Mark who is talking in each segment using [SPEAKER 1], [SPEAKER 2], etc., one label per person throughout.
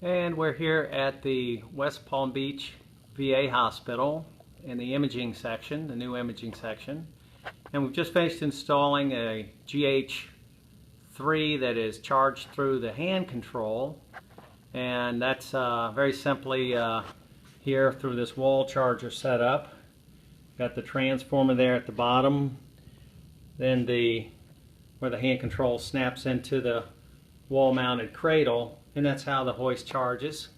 [SPEAKER 1] And we're here at the West Palm Beach VA Hospital in the imaging section, the new imaging section. And we've just finished installing a GH3 that is charged through the hand control. And that's very simply here through this wall charger setup. Got the transformer there at the bottom. Then where the hand control snaps into the wall-mounted cradle, and that's how the hoist charges.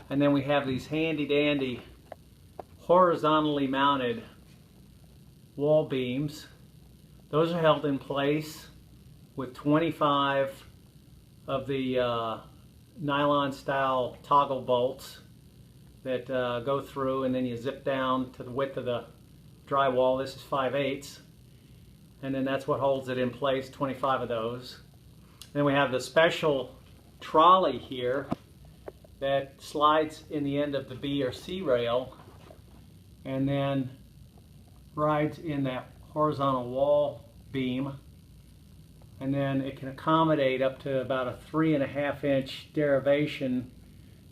[SPEAKER 1] And then we have these handy-dandy horizontally mounted wall beams. Those are held in place with 25 of the nylon style toggle bolts that go through, and then you zip down to the width of the drywall. This is 5/8, and then that's what holds it in place, 25 of those. Then we have the special trolley here that slides in the end of the B or C rail and then rides in that horizontal wall beam, and then it can accommodate up to about a 3.5 inch derivation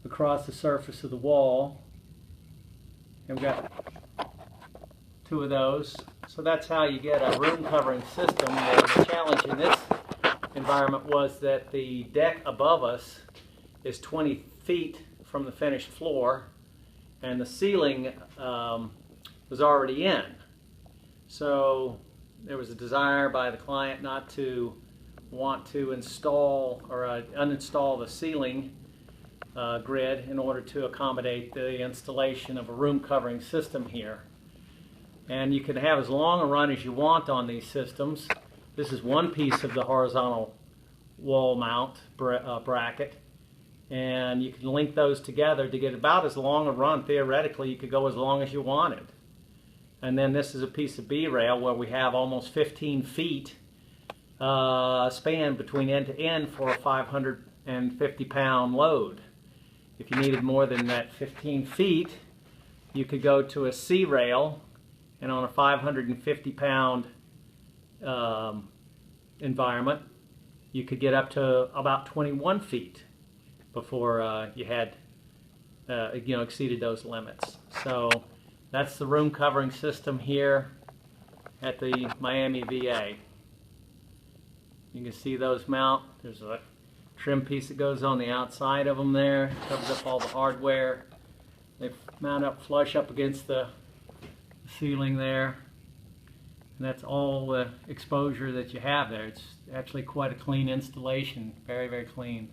[SPEAKER 1] across the surface of the wall. And we've got 2 of those. So that's how you get a room covering system. The challenge in this environment was that the deck above us is 20 feet from the finished floor, and the ceiling was already in. So there was a desire by the client not to want to install or uninstall the ceiling grid in order to accommodate the installation of a room covering system here. And you can have as long a run as you want on these systems. This is one piece of the horizontal wall mount bracket, and you can link those together to get about as long a run. Theoretically, you could go as long as you wanted. And then this is a piece of B rail where we have almost 15 feet span between end to end for a 550-pound load. If you needed more than that 15 feet, you could go to a C rail, and on a 550-pound environment, you could get up to about 21 feet before you had exceeded those limits. So that's the room covering system here at the Miami VA. You can see those mount. There's a trim piece that goes on the outside of them there, covers up all the hardware. They mount up flush up against the ceiling there. And that's all the exposure that you have there. It's actually quite a clean installation, very, very clean.